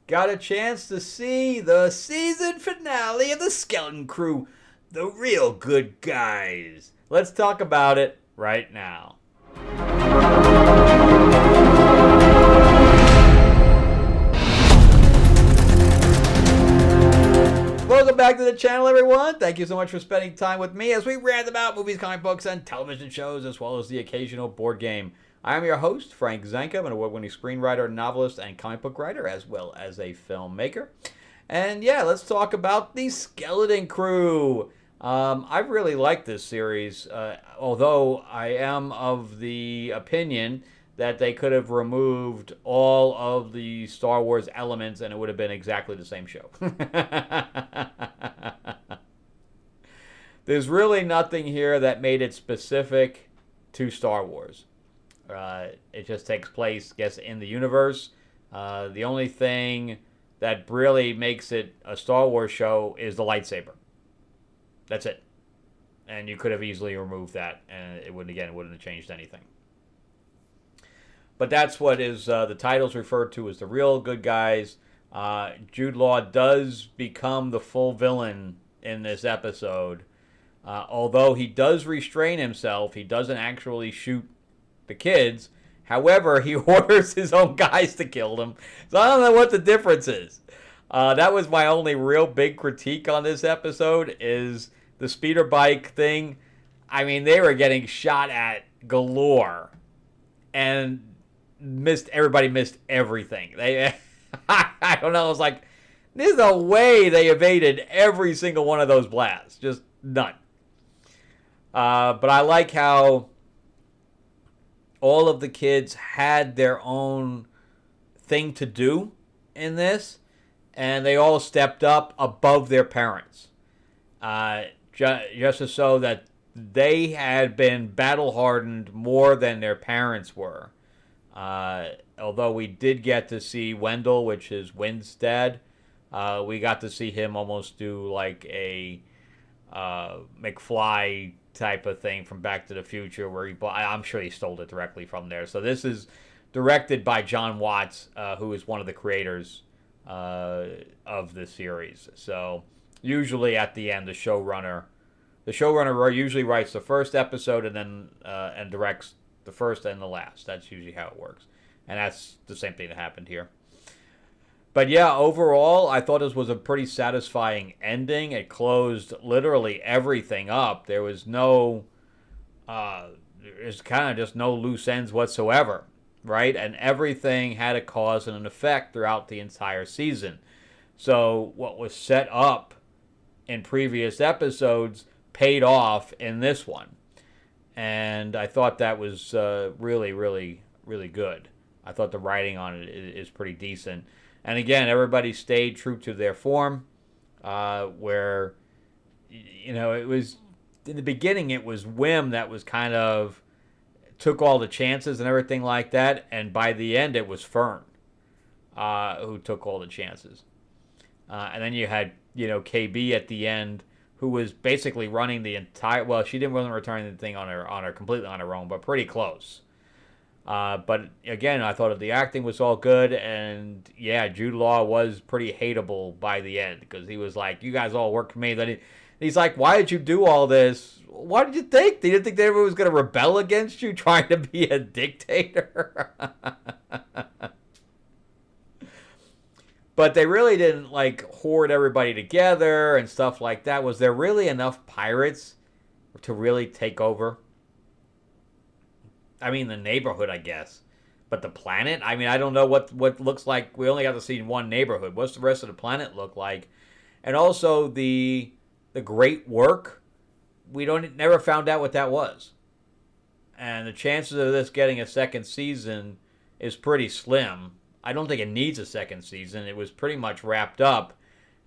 got a chance to see the season finale of the Skeleton Crew, the real good guys. Let's talk about it right now. Welcome back to the channel, everyone. Thank you so much for spending time with me as we rant about movies, comic books, and television shows, as well as the occasional board game. I am your host, Frank Zanka. I'm an award-winning screenwriter, novelist, and comic book writer, as well as a filmmaker. And yeah, let's talk about the Skeleton Crew. I really like this series, although I am of the opinion that they could have removed all of the Star Wars elements and it would have been exactly the same show. There's really nothing here that made it specific to Star Wars. It just takes place, I guess, in the universe. The only thing that really makes it a Star Wars show is the lightsaber. That's it. And you could have easily removed that, and it wouldn't have changed anything. But that's what is the title's referred to as the real good guys. Jude Law does become the full villain in this episode. Although he does restrain himself, he doesn't actually shoot the kids. However, he orders his own guys to kill them. So I don't know what the difference is. That was my only real big critique on this episode is the speeder bike thing. I mean, they were getting shot at galore. And everybody missed everything. I don't know, it was like, there's no way they evaded every single one of those blasts. Just none. But I like how all of the kids had their own thing to do in this, and they all stepped up above their parents. Just so that they had been battle-hardened more than their parents were. Although we did get to see Wendell, which is Winstead, we got to see him almost do like a McFly type of thing from Back to the Future, where I'm sure he stole it directly from there. So this is directed by John Watts, who is one of the creators of the series. So usually at the end, the showrunner usually writes the first episode and then and directs the first and the last. That's usually how it works. And that's the same thing that happened here. But yeah, overall, I thought this was a pretty satisfying ending. It closed literally everything up. There was there's kind of just no loose ends whatsoever, right? And everything had a cause and an effect throughout the entire season. So what was set up in previous episodes paid off in this one. And I thought that was really, really, really good. I thought the writing on it is pretty decent. And again, everybody stayed true to their form, where, it was, in the beginning, it was Wim that was kind of, took all the chances and everything like that. And by the end, it was Fern who took all the chances. And then you had, KB at the end, who was basically running the entire. Well, she wasn't returning the thing on her completely on her own, but pretty close. But again, I thought the acting was all good, and yeah, Jude Law was pretty hateable by the end because he was like, "You guys all work for me." Then he's like, "Why did you do all this? What did you think? Did you think that everyone was going to rebel against you, trying to be a dictator?" But they really didn't hoard everybody together and stuff like that. Was there really enough pirates to really take over? I mean, the neighborhood, I guess. But the planet? I mean, I don't know what looks like. We only got to see one neighborhood. What's the rest of the planet look like? And also the great work. We never found out what that was. And the chances of this getting a second season is pretty slim. I don't think it needs a second season. It was pretty much wrapped up.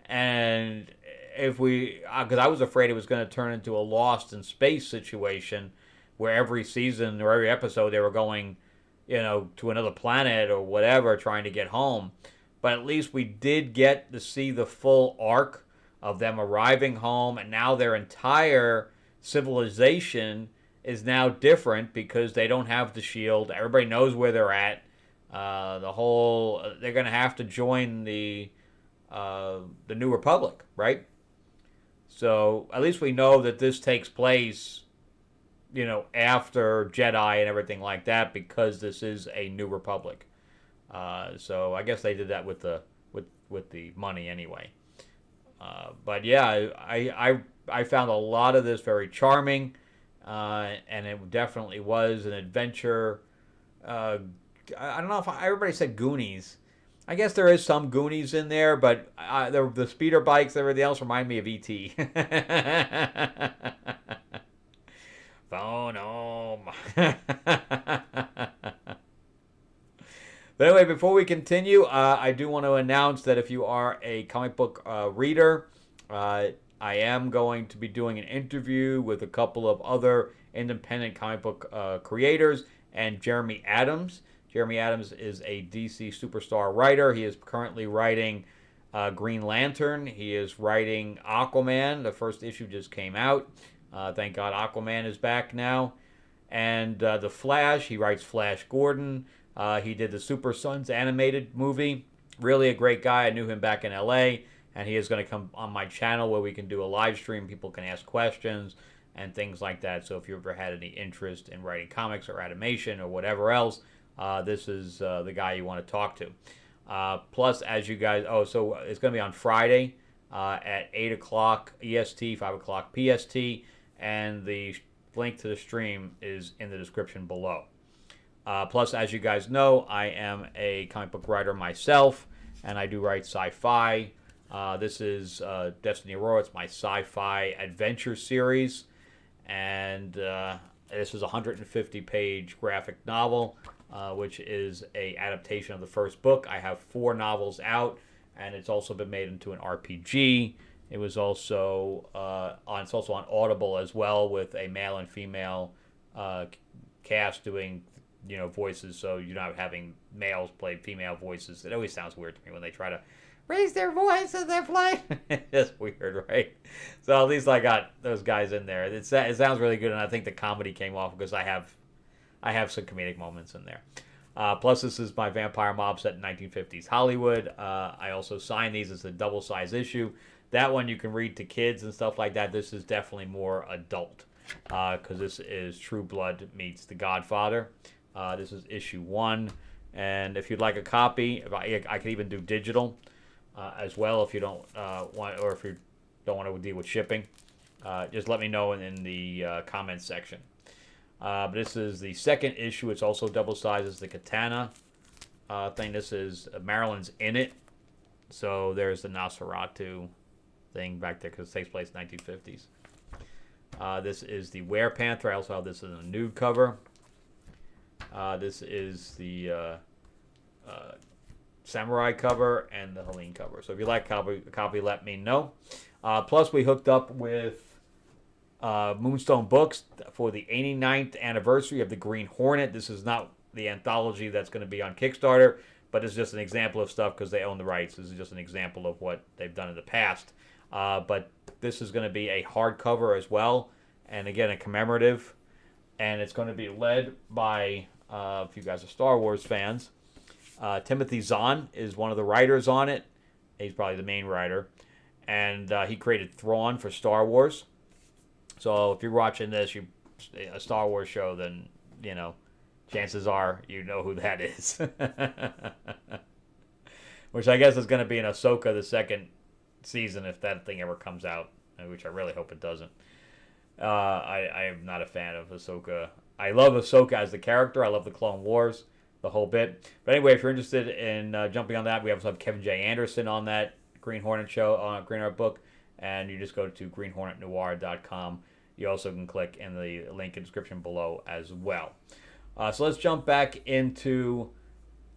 And because I was afraid it was going to turn into a Lost in Space situation where every season or every episode they were going, to another planet or whatever, trying to get home. But at least we did get to see the full arc of them arriving home, and now their entire civilization is now different because they don't have the shield. Everybody knows where they're at. The whole they're going to have to join the New Republic, right? So at least we know that this takes place, after Jedi and everything like that, because this is a New Republic. So I guess they did that with the money anyway. But yeah, I found a lot of this very charming, and it definitely was an adventure. I don't know if everybody said Goonies. I guess there is some Goonies in there, but the speeder bikes, everything else remind me of E.T. Phone home. But anyway, before we continue, I do want to announce that if you are a comic book reader, I am going to be doing an interview with a couple of other independent comic book creators and Jeremy Adams. Jeremy Adams is a DC superstar writer. He is currently writing Green Lantern. He is writing Aquaman. The first issue just came out. Thank God Aquaman is back now. And The Flash, he writes Flash Gordon. He did the Super Sons animated movie. Really a great guy. I knew him back in LA. And he is going to come on my channel where we can do a live stream. People can ask questions and things like that. So if you ever had any interest in writing comics or animation or whatever else, this is the guy you want to talk to. Plus, as you guys, so it's going to be on Friday at 8 o'clock EST, 5 o'clock PST, and the link to the stream is in the description below. Plus, as you guys know, I am a comic book writer myself, and I do write sci-fi. This is Destiny Aurora. It's my sci-fi adventure series, and this is a 150-page graphic novel, which is a adaptation of the first book. I have 4 novels out, and it's also been made into an RPG. It was also it's also on Audible as well, with a male and female cast doing voices. So you're not having males play female voices. It always sounds weird to me when they try to raise their voice as they're playing. It's weird, right? So at least I got those guys in there. It sounds really good, and I think the comedy came off because I have some comedic moments in there. Plus, this is my vampire mob set in 1950s Hollywood. I also signed these as a double-size issue. That one you can read to kids and stuff like that. This is definitely more adult because this is True Blood meets The Godfather. This is issue 1. And if you'd like a copy, I could even do digital as well if you don't want, or if you don't want to deal with shipping. Just let me know in the comments section. But this is the second issue. It's also double-sized as the Katana thing. This is Marilyn's in it. So there's the Nosferatu thing back there because it takes place in the 1950s. This is the Werepanther. I also have this in a nude cover. This is the Samurai cover and the Helene cover. So if you like a copy, let me know. Plus, we hooked up with Moonstone Books for the 89th anniversary of the Green Hornet. This is not the anthology that's going to be on Kickstarter, but it's just an example of stuff because they own the rights. This is just an example of what they've done in the past. But this is going to be a hardcover as well, and again, a commemorative. And it's going to be led by, if you guys are Star Wars fans, Timothy Zahn is one of the writers on it. He's probably the main writer. And he created Thrawn for Star Wars. So if you're watching this, a Star Wars show, then, chances are you know who that is. Which I guess is going to be in Ahsoka the second season if that thing ever comes out, which I really hope it doesn't. I am not a fan of Ahsoka. I love Ahsoka as the character. I love the Clone Wars, the whole bit. But anyway, if you're interested in jumping on that, we also have Kevin J. Anderson on that Green Hornet show, on Green Hornet book, and you just go to greenhornetnoir.com. You also can click in the link in the description below as well. So let's jump back into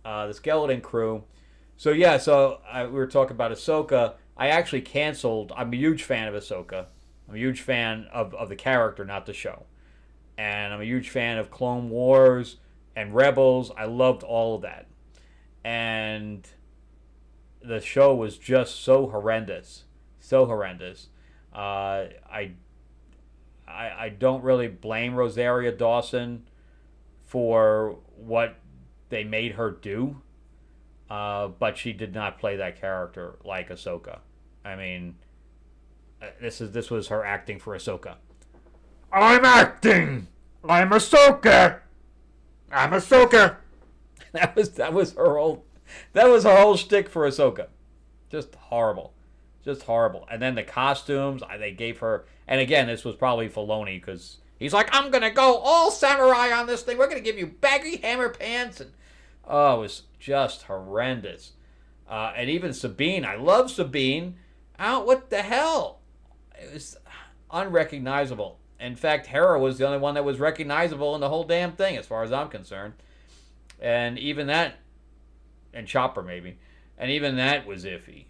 the Skeleton Crew. So yeah, we were talking about Ahsoka. I actually canceled. I'm a huge fan of Ahsoka. I'm a huge fan of the character, not the show. And I'm a huge fan of Clone Wars and Rebels. I loved all of that. And the show was just so horrendous. So horrendous. I don't really blame Rosaria Dawson for what they made her do. But she did not play that character like Ahsoka. I mean, this was her acting for Ahsoka. I'm acting. I'm Ahsoka. I'm Ahsoka. That was her whole shtick for Ahsoka. Just horrible. Just horrible. And then the costumes they gave her, and again, this was probably Filoni because he's like, I'm gonna go all samurai on this thing. We're gonna give you baggy hammer pants, and oh, it was just horrendous. And even Sabine, I love Sabine. What the hell? It was unrecognizable. In fact, Hera was the only one that was recognizable in the whole damn thing, as far as I'm concerned. And even that, and Chopper maybe, and even that was iffy.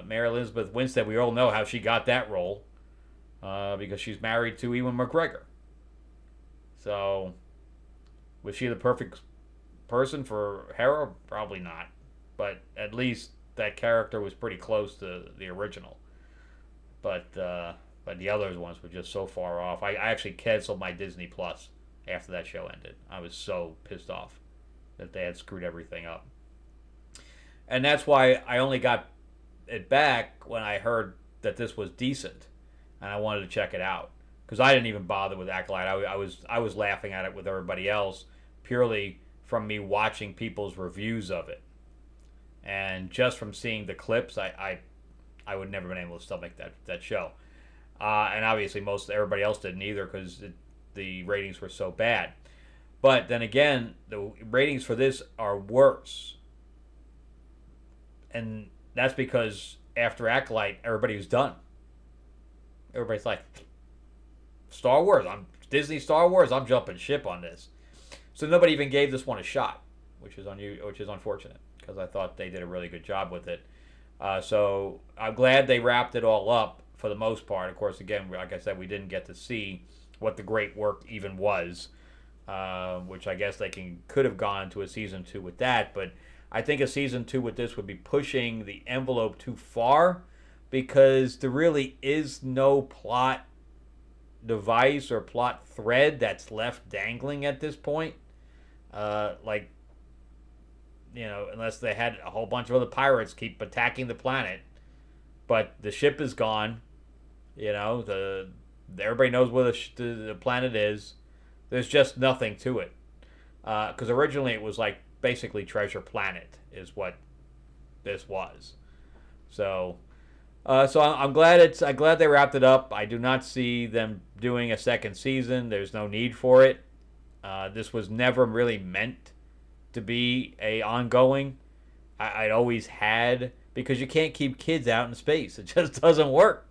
Mary Elizabeth Winstead, we all know how she got that role, because she's married to Ewan McGregor. So, was she the perfect person for Hera? Probably not. But at least that character was pretty close to the original. But the other ones were just so far off. I actually canceled my Disney Plus after that show ended. I was so pissed off that they had screwed everything up. And that's why I only got it back when I heard that this was decent, and I wanted to check it out because I didn't even bother with Acolyte. I was laughing at it with everybody else purely from me watching people's reviews of it, and just from seeing the clips, I would never been able to stomach that show, and obviously everybody else didn't either because the ratings were so bad. But then again, the ratings for this are worse, and that's because after Acolyte, everybody was done. Everybody's like, Star Wars, Disney Star Wars, I'm jumping ship on this. So nobody even gave this one a shot, which is unfortunate because I thought they did a really good job with it. So I'm glad they wrapped it all up for the most part. Of course, again, like I said, we didn't get to see what the great work even was, which I guess they could have gone to a season 2 with that, but I think a season 2 with this would be pushing the envelope too far because there really is no plot device or plot thread that's left dangling at this point. Unless they had a whole bunch of other pirates keep attacking the planet, but the ship is gone. Everybody knows where the planet is. There's just nothing to it. Because originally it was like basically Treasure Planet is what this was. So I'm glad they wrapped it up. I do not see them doing a second season. There's no need for it. This was never really meant to be a ongoing. I'd always had, because you can't keep kids out in space. It just doesn't work.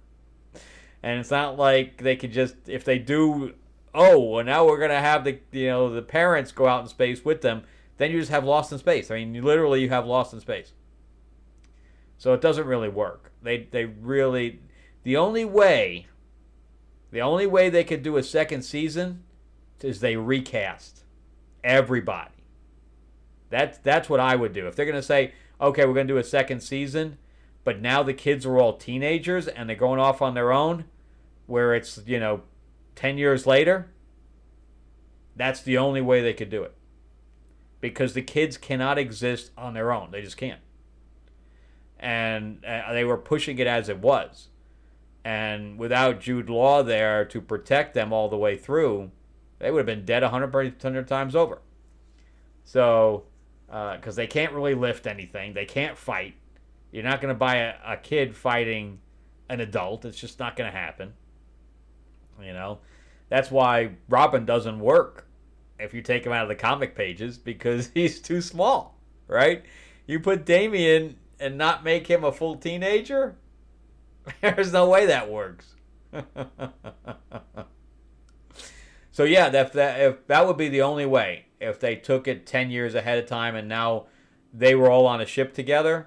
And it's not like they could just, if they do, well, now we're gonna have the parents go out in space with them. Then you just have Lost in Space. I mean, you have Lost in Space. So it doesn't really work. They really, the only way they could do a second season is they recast everybody. That's what I would do. If they're going to say, okay, we're going to do a second season, but now the kids are all teenagers and they're going off on their own, where it's, 10 years later, that's the only way they could do it. Because the kids cannot exist on their own. They just can't. And they were pushing it as it was. And without Jude Law there to protect them all the way through, they would have been dead 100 times over. So, because they can't really lift anything. They can't fight. You're not going to buy a kid fighting an adult. It's just not going to happen. That's why Robin doesn't work if you take him out of the comic pages, because he's too small, right? You put Damien and not make him a full teenager? There's no way that works. So yeah, if that would be the only way, if they took it 10 years ahead of time and now they were all on a ship together.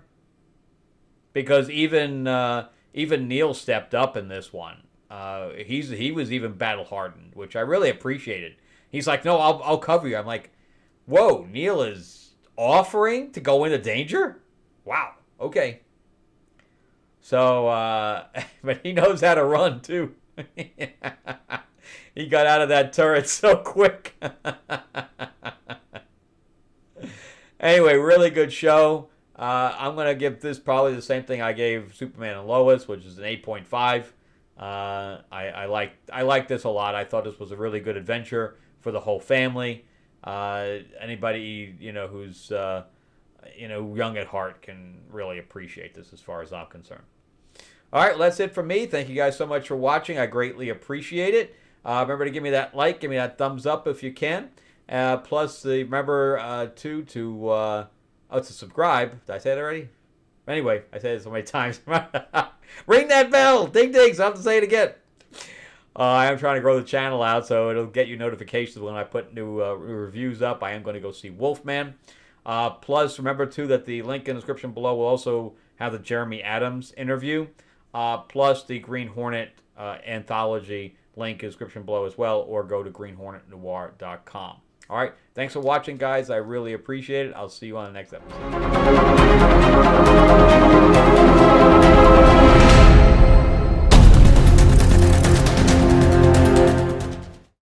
Because even Neil stepped up in this one. He was even battle hardened, which I really appreciated. He's like, no, I'll cover you. I'm like, whoa, Neil is offering to go into danger? Wow, okay. So, but he knows how to run, too. He got out of that turret so quick. Anyway, really good show. I'm going to give this probably the same thing I gave Superman and Lois, which is an 8.5. I like this a lot. I thought this was a really good adventure for the whole family. Anybody who's young at heart can really appreciate this, as far as I'm concerned. All right, that's it from me. Thank you guys so much for watching. I greatly appreciate it. Remember to give me that like, give me that thumbs up if you can. Plus, remember to subscribe. Did I say it already? Anyway, I said it so many times. Ring that bell. Ding ding. So I have to say it again. I am trying to grow the channel out, so it'll get you notifications when I put new reviews up. I am going to go see Wolfman. Plus, remember, too, that the link in the description below will also have the Jeremy Adams interview. Plus, the Green Hornet anthology link in the description below as well, or go to greenhornetnoir.com. All right, thanks for watching, guys. I really appreciate it. I'll see you on the next episode.